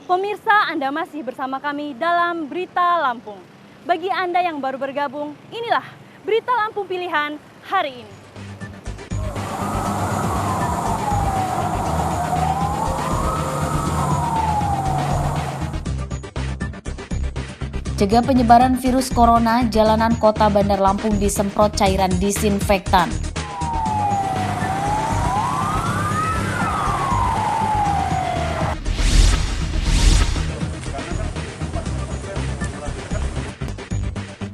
Pemirsa, Anda masih bersama kami dalam Berita Lampung. Bagi Anda yang baru bergabung, inilah Berita Lampung Pilihan hari ini. Cegah penyebaran virus corona, jalanan kota Bandar Lampung disemprot cairan disinfektan.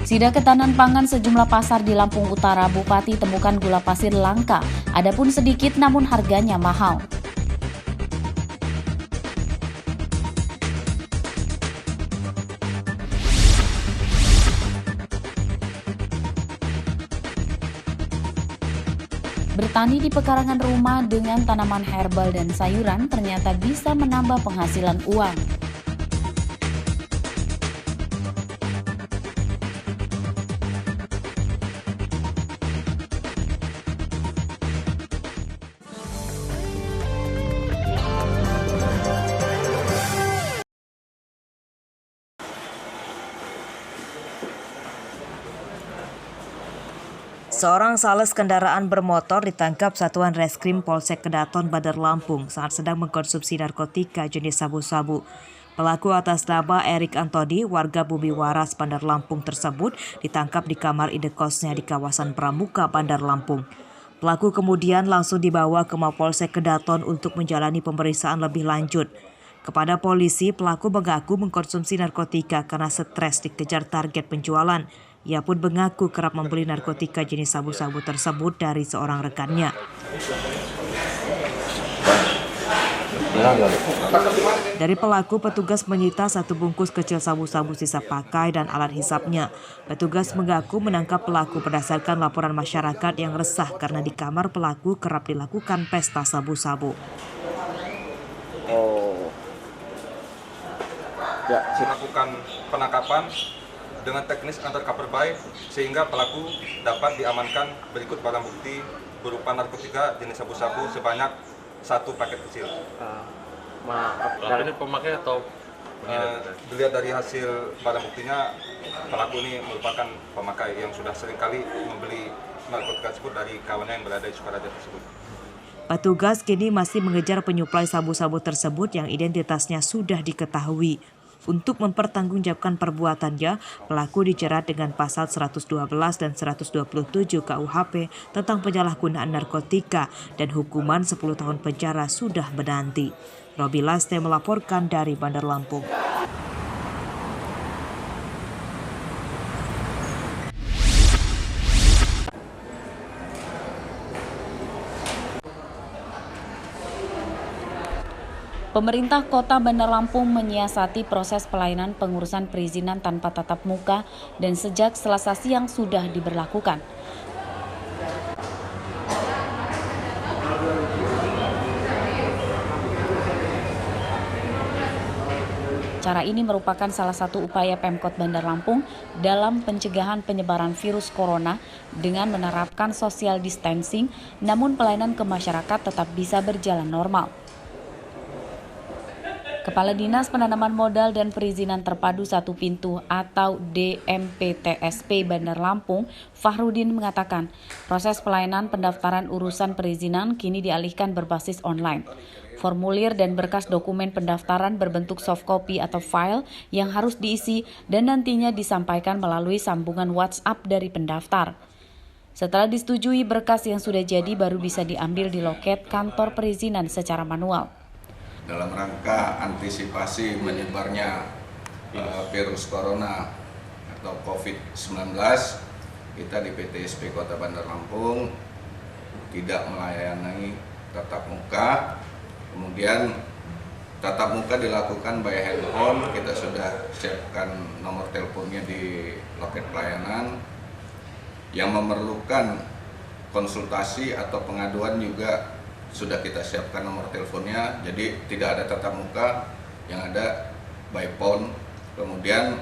Sidak ketahanan pangan sejumlah pasar di Lampung Utara, Bupati temukan gula pasir langka, adapun sedikit namun harganya mahal. Bertani di pekarangan rumah dengan tanaman herbal dan sayuran ternyata bisa menambah penghasilan uang. Seorang sales kendaraan bermotor ditangkap Satuan Reskrim Polsek Kedaton, Bandar Lampung saat sedang mengkonsumsi narkotika jenis sabu-sabu. Pelaku atas nama Erik Antodi, warga Bumi Waras, Bandar Lampung tersebut ditangkap di kamar indekosnya di kawasan Pramuka, Bandar Lampung. Pelaku kemudian langsung dibawa ke Mapolsek Kedaton untuk menjalani pemeriksaan lebih lanjut. Kepada polisi, pelaku mengaku mengkonsumsi narkotika karena stres dikejar target penjualan. Ia pun mengaku kerap membeli narkotika jenis sabu-sabu tersebut dari seorang rekannya. Dari pelaku, petugas menyita 1 bungkus kecil sabu-sabu sisa pakai dan alat hisapnya. Petugas mengaku menangkap pelaku berdasarkan laporan masyarakat yang resah karena di kamar pelaku kerap dilakukan pesta sabu-sabu. Melakukan penangkapan dengan teknis undercover buy sehingga pelaku dapat diamankan berikut barang bukti berupa narkotika jenis sabu-sabu sebanyak 1 paket kecil. Ini pemakai atau dilihat dari hasil barang buktinya, pelaku ini merupakan pemakai yang sudah seringkali membeli narkotika tersebut dari kawannya yang berada di Sukaraja tersebut. Petugas kini masih mengejar penyuplai sabu-sabu tersebut yang identitasnya sudah diketahui. Untuk mempertanggungjawabkan perbuatannya, pelaku dijerat dengan pasal 112 dan 127 KUHP tentang penyalahgunaan narkotika dan hukuman 10 tahun penjara sudah menanti. Robi Laste melaporkan dari Bandar Lampung. Pemerintah Kota Bandar Lampung menyiasati proses pelayanan pengurusan perizinan tanpa tatap muka dan sejak Selasa siang sudah diberlakukan. Cara ini merupakan salah satu upaya Pemkot Bandar Lampung dalam pencegahan penyebaran virus corona dengan menerapkan social distancing, namun pelayanan ke masyarakat tetap bisa berjalan normal. Kepala Dinas Penanaman Modal dan Perizinan Terpadu Satu Pintu atau DMPTSP Bandar Lampung, Fahrudin mengatakan, proses pelayanan pendaftaran urusan perizinan kini dialihkan berbasis online. Formulir dan berkas dokumen pendaftaran berbentuk soft copy atau file yang harus diisi dan nantinya disampaikan melalui sambungan WhatsApp dari pendaftar. Setelah disetujui, berkas yang sudah jadi baru bisa diambil di loket kantor perizinan secara manual. Dalam rangka antisipasi menyebarnya virus corona atau COVID-19, kita di PTSP Kota Bandar Lampung tidak melayani tatap muka. Kemudian tatap muka dilakukan by handphone, kita sudah siapkan nomor teleponnya di loket pelayanan. Yang memerlukan konsultasi atau pengaduan juga sudah kita siapkan nomor teleponnya, jadi tidak ada tatap muka, yang ada by phone. Kemudian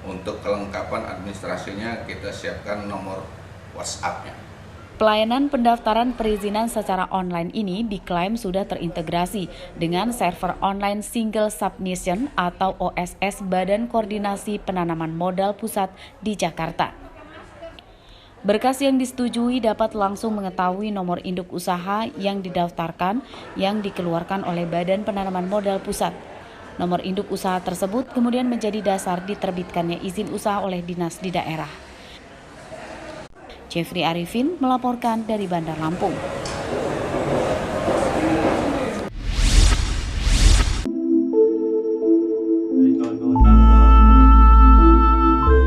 untuk kelengkapan administrasinya kita siapkan nomor WhatsApp-nya. Pelayanan pendaftaran perizinan secara online ini diklaim sudah terintegrasi dengan server online Single Submission atau OSS Badan Koordinasi Penanaman Modal Pusat di Jakarta. Berkas yang disetujui dapat langsung mengetahui nomor induk usaha yang didaftarkan yang dikeluarkan oleh Badan Penanaman Modal Pusat. Nomor induk usaha tersebut kemudian menjadi dasar diterbitkannya izin usaha oleh dinas di daerah. Jeffrey Arifin melaporkan dari Bandar Lampung.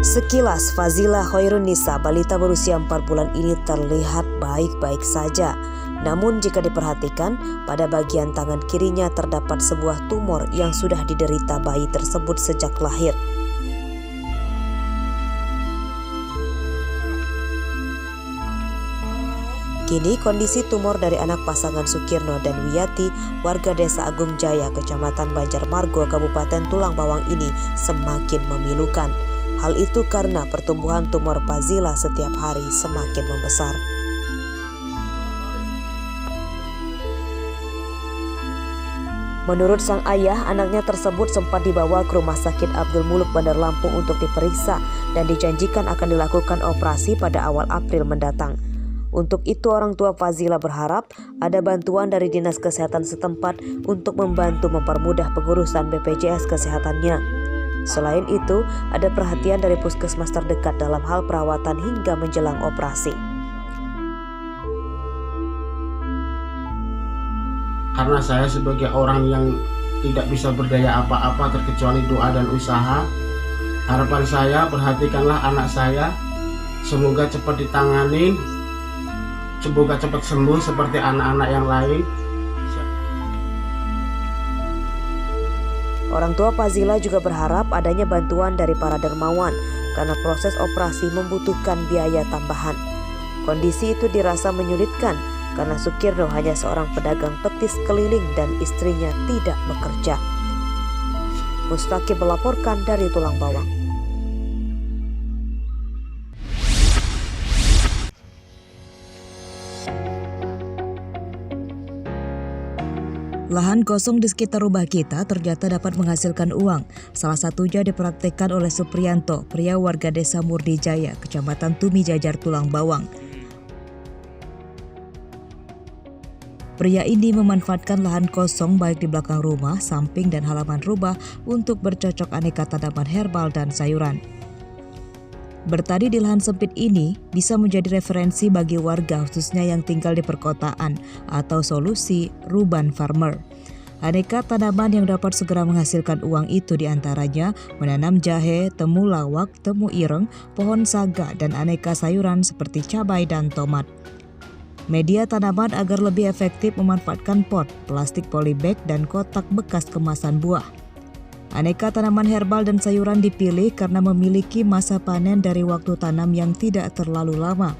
Sekilas Fazila Khairunisa, balita berusia 4 bulan ini terlihat baik-baik saja. Namun jika diperhatikan, pada bagian tangan kirinya terdapat sebuah tumor yang sudah diderita bayi tersebut sejak lahir. Kini kondisi tumor dari anak pasangan Sukirno dan Wiyati, warga Desa Agung Jaya, Kecamatan Banjarmargo, Kabupaten Tulang Bawang ini semakin memilukan. Hal itu karena pertumbuhan tumor Fazila setiap hari semakin membesar. Menurut sang ayah, anaknya tersebut sempat dibawa ke Rumah Sakit Abdul Muluk Bandar Lampung untuk diperiksa dan dijanjikan akan dilakukan operasi pada awal April mendatang. Untuk itu orang tua Fazila berharap ada bantuan dari Dinas Kesehatan setempat untuk membantu mempermudah pengurusan BPJS kesehatannya. Selain itu, ada perhatian dari puskesmas terdekat dalam hal perawatan hingga menjelang operasi. Karena saya sebagai orang yang tidak bisa berdaya apa-apa terkecuali doa dan usaha, harapan saya perhatikanlah anak saya, semoga cepat ditanganin, semoga cepat sembuh seperti anak-anak yang lain. Orang tua Fazila juga berharap adanya bantuan dari para dermawan karena proses operasi membutuhkan biaya tambahan. Kondisi itu dirasa menyulitkan karena Sukirno hanya seorang pedagang petis keliling dan istrinya tidak bekerja. Mustaqim melaporkan dari Tulang Bawang. Lahan kosong di sekitar rumah kita ternyata dapat menghasilkan uang. Salah satunya dipraktikkan oleh Suprianto, pria warga Desa Murdijaya, Kecamatan Tumi Jajar, Tulang Bawang. Pria ini memanfaatkan lahan kosong baik di belakang rumah, samping dan halaman rumah untuk bercocok aneka tanaman herbal dan sayuran. Bertani di lahan sempit ini bisa menjadi referensi bagi warga khususnya yang tinggal di perkotaan atau solusi urban farmer. Aneka tanaman yang dapat segera menghasilkan uang itu diantaranya menanam jahe, temulawak, temu ireng, pohon saga, dan aneka sayuran seperti cabai dan tomat. Media tanaman agar lebih efektif memanfaatkan pot, plastik polybag, dan kotak bekas kemasan buah. Aneka tanaman herbal dan sayuran dipilih karena memiliki masa panen dari waktu tanam yang tidak terlalu lama.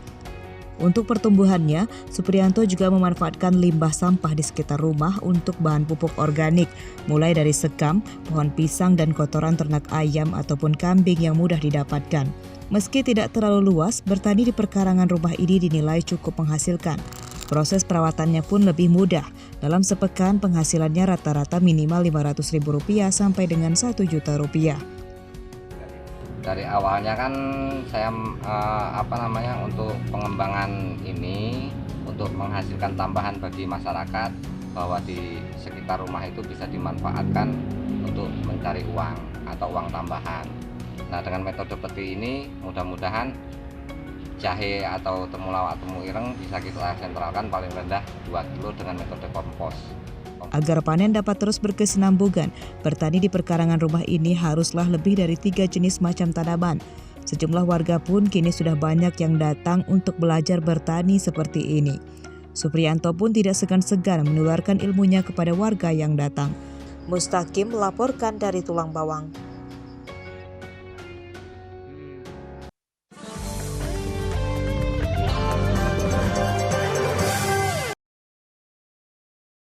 Untuk pertumbuhannya, Suprianto juga memanfaatkan limbah sampah di sekitar rumah untuk bahan pupuk organik, mulai dari sekam, pohon pisang, dan kotoran ternak ayam ataupun kambing yang mudah didapatkan. Meski tidak terlalu luas, bertani di perkarangan rumah ini dinilai cukup menghasilkan. Proses perawatannya pun lebih mudah. Dalam sepekan penghasilannya rata-rata minimal Rp500.000 sampai dengan Rp1.000.000. Dari awalnya kan saya untuk pengembangan ini untuk menghasilkan tambahan bagi masyarakat bahwa di sekitar rumah itu bisa dimanfaatkan untuk mencari uang atau uang tambahan. Nah, dengan metode seperti ini mudah-mudahan jahe atau temulawak, temu ireng bisa kita sentralkan paling rendah 2 kilo dengan metode kompos. Agar panen dapat terus berkesinambungan, bertani di perkarangan rumah ini haruslah lebih dari 3 jenis macam tanaman. Sejumlah warga pun kini sudah banyak yang datang untuk belajar bertani seperti ini. Suprianto pun tidak segan-segan menularkan ilmunya kepada warga yang datang. Mustaqim melaporkan dari Tulang Bawang.